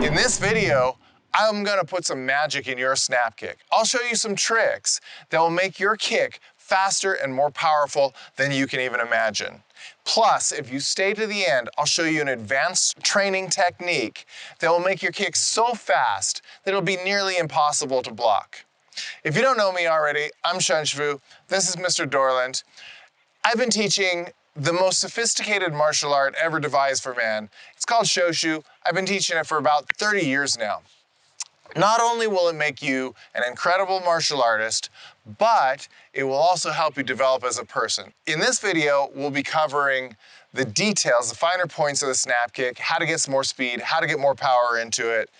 In this video, I'm gonna put some magic in your snap kick. I'll show you some tricks that will make your kick faster and more powerful than you can even imagine. Plus, if you stay to the end, I'll show you an advanced training technique that will make your kick so fast that it'll be nearly impossible to block. If you don't know me already, I'm Shou Shu. This is Mr. Dorland. I've been teaching the most sophisticated martial art ever devised for man. It's called Shou Shu. I've been teaching it for about 30 years now. Not only will it make you an incredible martial artist, but it will also help you develop as a person. In this video, we'll be covering the details, the finer points of the snap kick, how to get some more speed, how to get more power into it.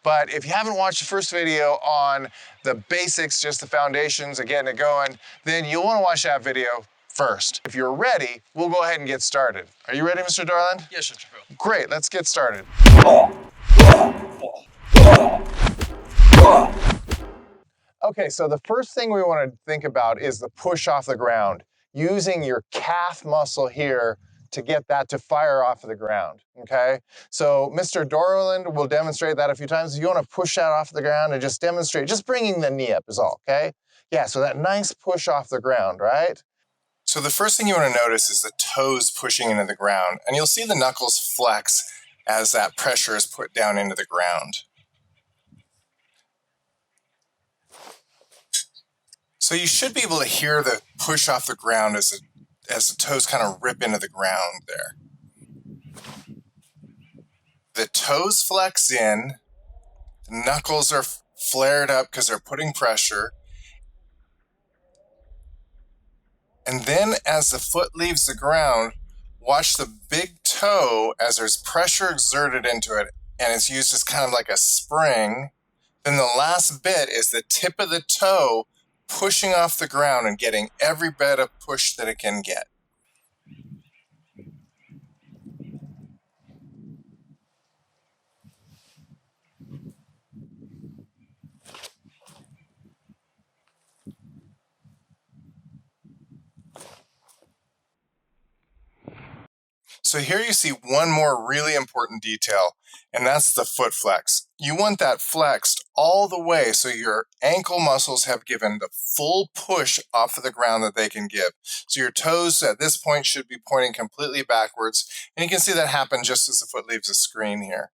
But if you haven't watched the first video on the basics, just the foundations of getting it going, then you'll want to watch that video first. If you're ready, we'll go ahead and get started. Are you ready, Mr. Dorland? Yes, Mr. Phil. Great, let's get started. Okay, so the first thing we want to think about is the push off the ground, using your calf muscle here to get that to fire off of the ground, okay? So Mr. Dorland will demonstrate that a few times. If you want to push that off the ground and just demonstrate, just bringing the knee up is all, okay? Yeah, so that nice push off the ground, right? So the first thing you want to notice is the toes pushing into the ground, and you'll see the knuckles flex as that pressure is put down into the ground. So you should be able to hear the push off the ground as the toes kind of rip into the ground there. The toes flex in, the knuckles are flared up because they're putting pressure. And then as the foot leaves the ground, watch the big toe as there's pressure exerted into it and it's used as kind of like a spring. Then the last bit is the tip of the toe pushing off the ground and getting every bit of push that it can get. So here you see one more really important detail, and that's the foot flex. You want that flexed all the way so your ankle muscles have given the full push off of the ground that they can give. So your toes at this point should be pointing completely backwards, and you can see that happen just as the foot leaves the screen here.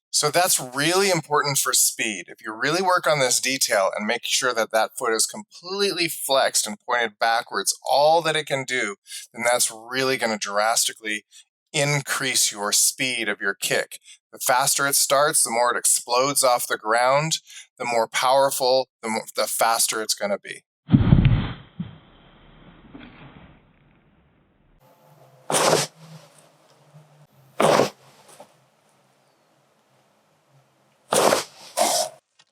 So that's really important for speed. If you really work on this detail and make sure that that foot is completely flexed and pointed backwards, all that it can do, then that's really going to drastically increase your speed of your kick. The faster it starts, the more it explodes off the ground, the more powerful, the faster it's going to be.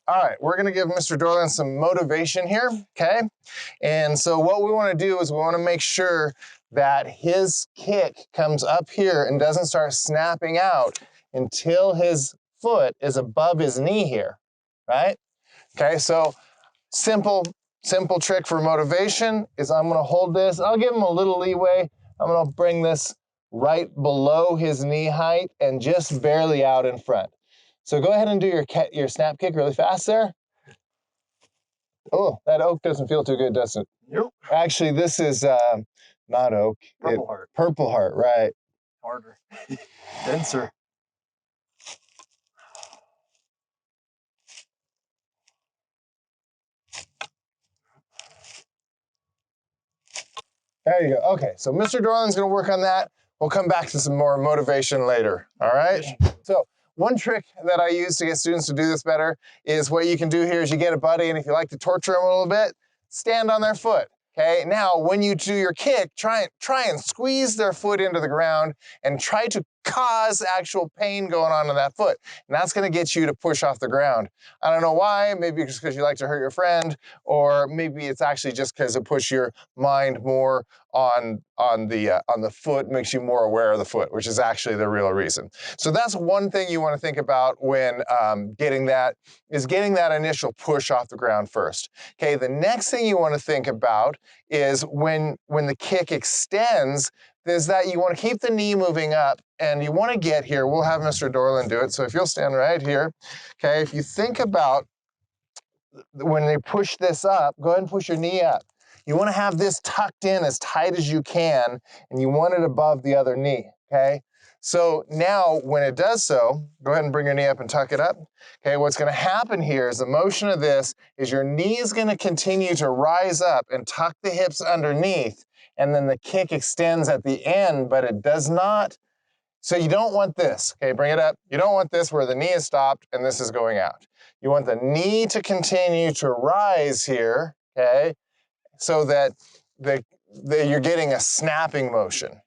All right, we're gonna give Mr. Dorland some motivation here, okay? And so what we wanna do is we wanna make sure that his kick comes up here and doesn't start snapping out until his foot is above his knee here, right? Okay, so simple trick for motivation is I'm gonna hold this, I'll give him a little leeway. I'm gonna bring this right below his knee height and just barely out in front. So go ahead and do your snap kick really fast there. Oh, that oak doesn't feel too good, does it? Nope. Actually, this is not oak. Purple heart. Purple heart, right. Harder. Denser. There you go. Okay, so Mr. Dorland's gonna work on that. We'll come back to some more motivation later, all right? So one trick that I use to get students to do this better is what you can do here is you get a buddy, and if you like to torture them a little bit, stand on their foot. Okay, now when you do your kick, try and squeeze their foot into the ground and try to cause actual pain going on in that foot. And that's gonna get you to push off the ground. I don't know why, maybe it's because you like to hurt your friend, or maybe it's actually just because it puts your mind more on the foot, makes you more aware of the foot, which is actually the real reason. So that's one thing you wanna think about when getting that initial push off the ground first. Okay, the next thing you wanna think about is when the kick extends, is that you want to keep the knee moving up and you want to get here. We'll have Mr. Dorland do it. So if you'll stand right here, okay, if you think about when they push this up, go ahead and push your knee up. You want to have this tucked in as tight as you can, and you want it above the other knee, okay? So now when it does so, go ahead and bring your knee up and tuck it up. Okay, what's going to happen here is the motion of this is your knee is going to continue to rise up and tuck the hips underneath, and then the kick extends at the end, but it does not. So you don't want this, okay, bring it up. You don't want this where the knee is stopped and this is going out. You want the knee to continue to rise here, okay, so that you're getting a snapping motion.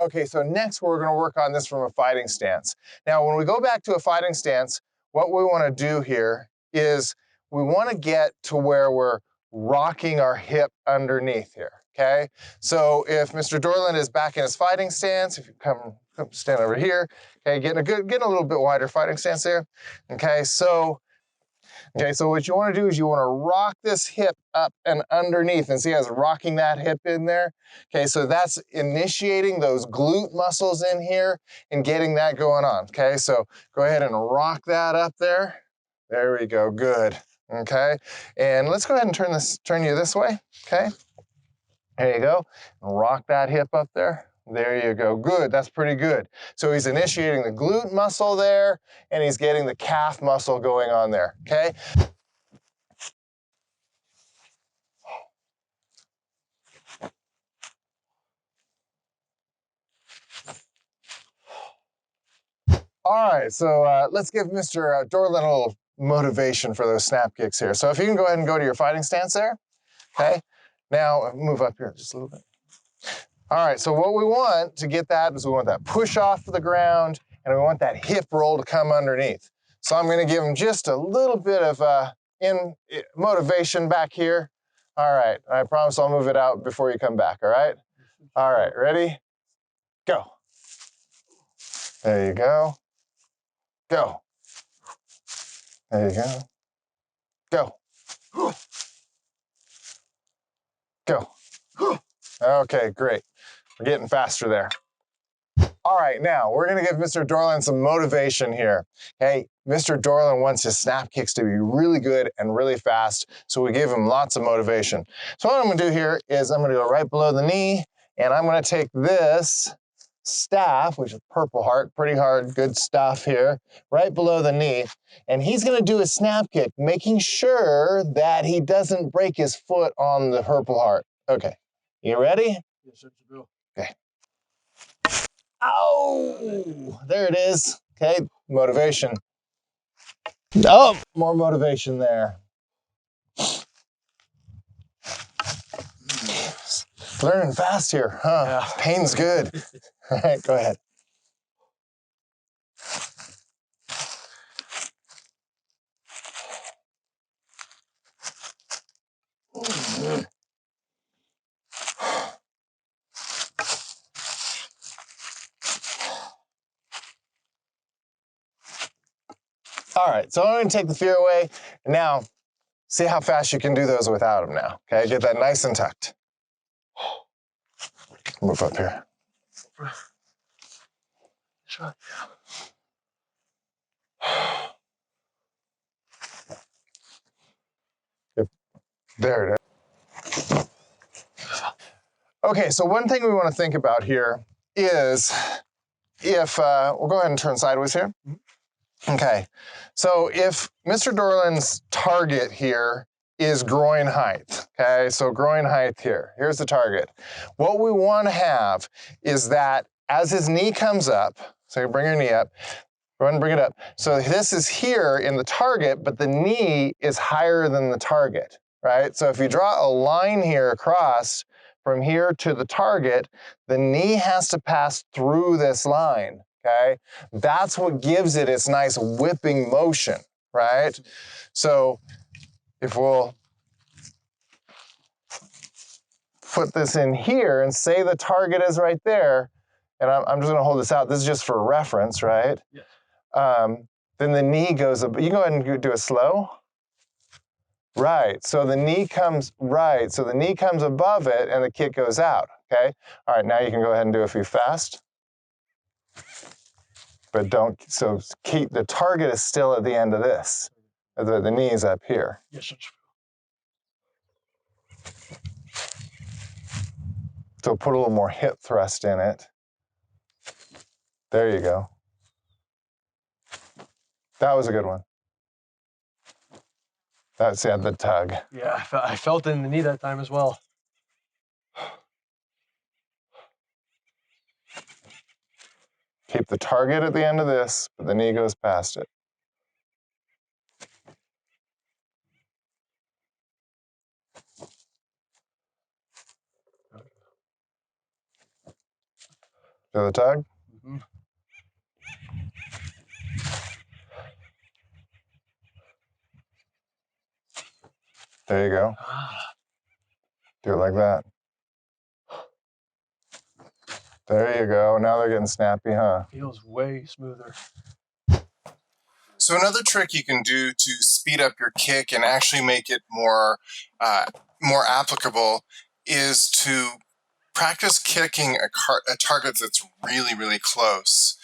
Okay, so next we're going to work on this from a fighting stance. Now, when we go back to a fighting stance, what we want to do here is we want to get to where we're rocking our hip underneath here, okay? So if Mr. Dorland is back in his fighting stance, if you come stand over here, okay, getting a little bit wider fighting stance there, okay? So what you want to do is you want to rock this hip up and underneath, and see how it's rocking that hip in there? Okay, so that's initiating those glute muscles in here and getting that going on, okay? So go ahead and rock that up there. There we go, good, okay? And let's go ahead and turn you this way, okay? There you go, and rock that hip up there. There you go, good, that's pretty good. So he's initiating the glute muscle there, and he's getting the calf muscle going on there, okay? All right, so let's give Mr. Dorland a little motivation for those snap kicks here. So if you can go ahead and go to your fighting stance there, okay? Now move up here just a little bit. All right, so what we want to get that is we want that push off the ground, and we want that hip roll to come underneath. So I'm gonna give him just a little bit of motivation back here. All right, I promise I'll move it out before you come back, all right? All right, ready? Go. There you go. Go. There you go. Go. Go. Okay, great. We're getting faster there. All right, now we're gonna give Mr. Dorland some motivation here. Hey, Mr. Dorland wants his snap kicks to be really good and really fast, so we give him lots of motivation. So what I'm gonna do here is I'm gonna go right below the knee, and I'm gonna take this staff, which is purple heart, pretty hard, good stuff here, right below the knee, and he's gonna do a snap kick, making sure that he doesn't break his foot on the purple heart. Okay, you ready? Yes, sir, Bill. Okay. Oh, there it is. Okay, motivation. Oh, more motivation there. Learning fast here, huh? Yeah. Pain's good. All right, go ahead. All right, so I'm going to take the fear away. Now, see how fast you can do those without them now. Okay, get that nice and tucked. Move up here. There it is. Okay, so one thing we want to think about here is if, we'll go ahead and turn sideways here. Okay, so if Mr. Dorland's target here is groin height, okay, so groin height here, here's the target. What we want to have is that as his knee comes up, so you bring your knee up, go ahead and bring it up. So this is here in the target, but the knee is higher than the target, right? So if you draw a line here across from here to the target, the knee has to pass through this line. Okay, that's what gives it its nice whipping motion, right? So if we'll put this in here and say the target is right there, and I'm just gonna hold this out, this is just for reference, right? Yes. Then the knee goes up, you can go ahead and do it slow. Right, so the knee comes, right, so the knee comes above it and the kick goes out, okay? All right, now you can go ahead and do a few fast. But don't, so keep, the target is still at the end of this. The knee is up here. Yes. So put a little more hip thrust in it. There you go. That was a good one. That's, yeah, the tug. Yeah, I felt it in the knee that time as well. Keep the target at the end of this, but the knee goes past it. Do the tug? Mm-hmm. There you go. Do it like that. There you go. Now they're getting snappy, huh? Feels way smoother. So another trick you can do to speed up your kick and actually make it more applicable is to practice kicking a target that's really, really close.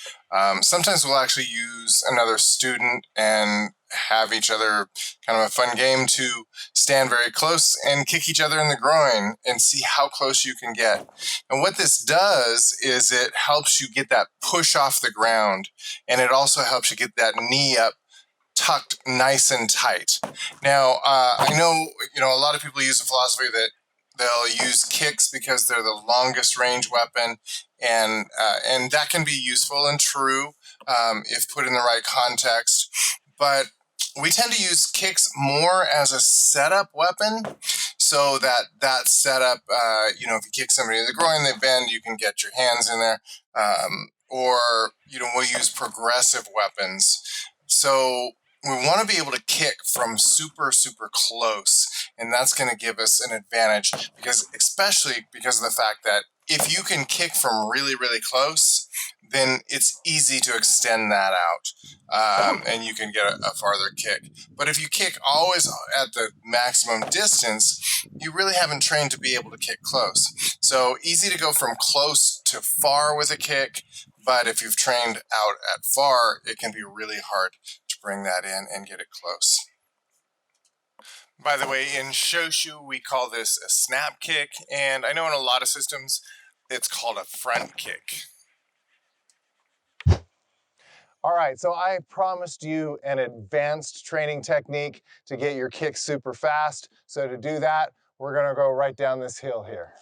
Sometimes we'll actually use another student and have each other kind of a fun game to stand very close and kick each other in the groin and see how close you can get. And what this does is it helps you get that push off the ground, and it also helps you get that knee up tucked nice and tight. Now, I know, a lot of people use the philosophy that they'll use kicks because they're the longest range weapon, and that can be useful and true if put in the right context. But we tend to use kicks more as a setup weapon, so that setup, if you kick somebody in the groin, they bend, you can get your hands in there, or we'll use progressive weapons. So we want to be able to kick from super, super close, and that's going to give us an advantage, especially because of the fact that if you can kick from really, really close, then it's easy to extend that out, and you can get a farther kick. But if you kick always at the maximum distance, you really haven't trained to be able to kick close. So easy to go from close to far with a kick, but if you've trained out at far, it can be really hard to bring that in and get it close. By the way, in Shou Shu, we call this a snap kick, and I know in a lot of systems, it's called a front kick. All right, so I promised you an advanced training technique to get your kick super fast. So to do that, we're gonna go right down this hill here.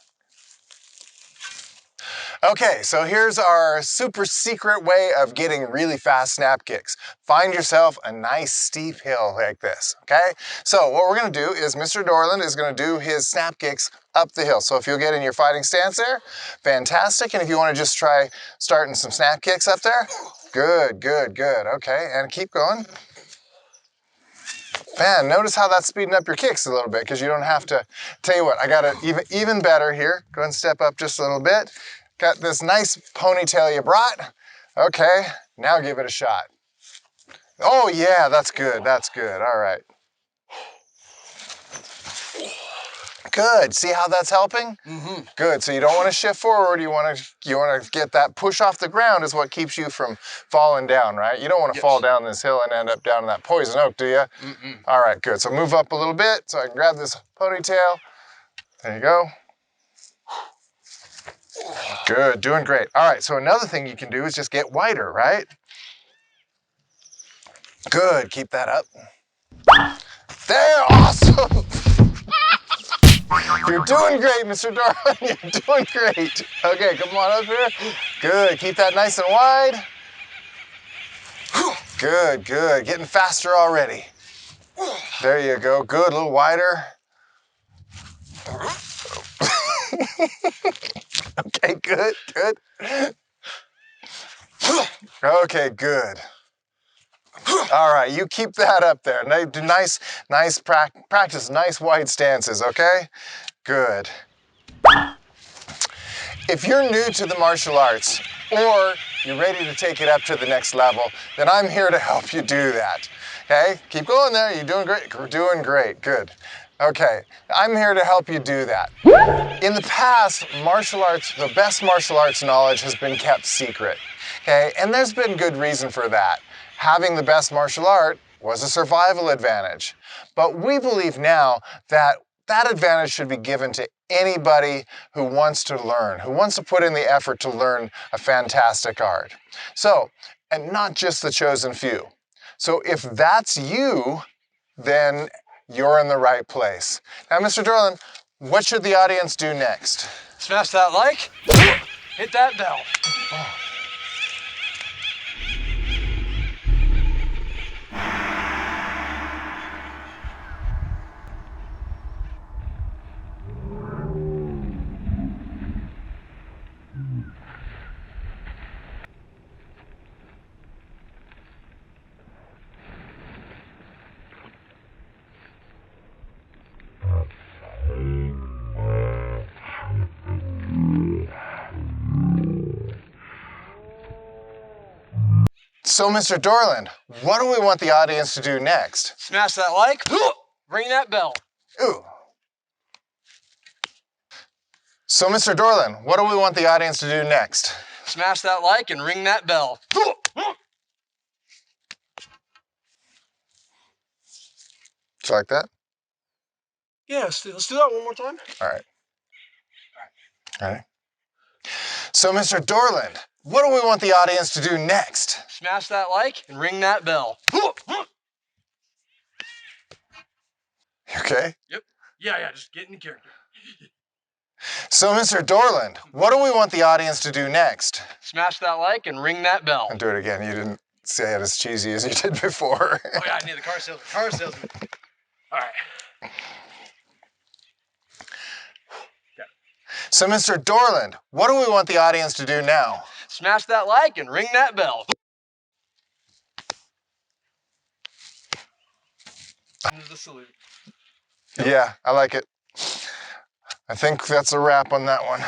Okay, so here's our super secret way of getting really fast snap kicks. Find yourself a nice steep hill like this, okay? So what we're gonna do is Mr. Dorland is gonna do his snap kicks up the hill. So if you'll get in your fighting stance there, fantastic. And if you wanna just try starting some snap kicks up there, good, good, good. Okay, and keep going. Man, notice how that's speeding up your kicks a little bit because you don't have to, tell you what, I got it even better here. Go ahead and step up just a little bit. Got this nice ponytail you brought. Okay, now give it a shot. Oh yeah, that's good, that's good, all right. Good, see how that's helping? Mm-hmm. Good, so you don't want to shift forward, you want to get that push off the ground is what keeps you from falling down, right? You don't want to fall down this hill and end up down in that poison oak, do you? Mm-mm. All right, good, so move up a little bit so I can grab this ponytail. There you go. Good, doing great. All right, so another thing you can do is just get wider, right? Good, keep that up. There, awesome! You're doing great, Mr. Dorland, you're doing great. Okay, come on up here. Good, keep that nice and wide. Good, good, getting faster already. There you go, good, a little wider. Okay, good, good. Okay, good. All right, you keep that up there. Do nice practice, nice wide stances, okay? Good. If you're new to the martial arts or you're ready to take it up to the next level, then I'm here to help you do that. Okay, keep going there. You're doing great. You're doing great. Good. Okay, I'm here to help you do that. In the past, martial arts, the best martial arts knowledge has been kept secret. Okay, and there's been good reason for that. Having the best martial art was a survival advantage. But we believe now that that advantage should be given to anybody who wants to learn, who wants to put in the effort to learn a fantastic art. So, and not just the chosen few. So if that's you, then you're in the right place. Now, Mr. Dorland, what should the audience do next? Smash that like, hit that bell. So, Mr. Dorland, what do we want the audience to do next? Smash that like, ring that bell. Ooh. So, Mr. Dorland, what do we want the audience to do next? Smash that like and ring that bell. Just like that? Yeah, let's do that one more time. All right. All right. So, Mr. Dorland, what do we want the audience to do next? Smash that like and ring that bell. Okay. Yep. Yeah, just get in character. So, Mr. Dorland, what do we want the audience to do next? Smash that like and ring that bell. And do it again. You didn't say it as cheesy as you did before. Oh yeah, I need the car salesman. Car salesman. All right. So, Mr. Dorland, what do we want the audience to do now? Smash that like and ring that bell. There's the salute. Yeah, I like it. I think that's a wrap on that one.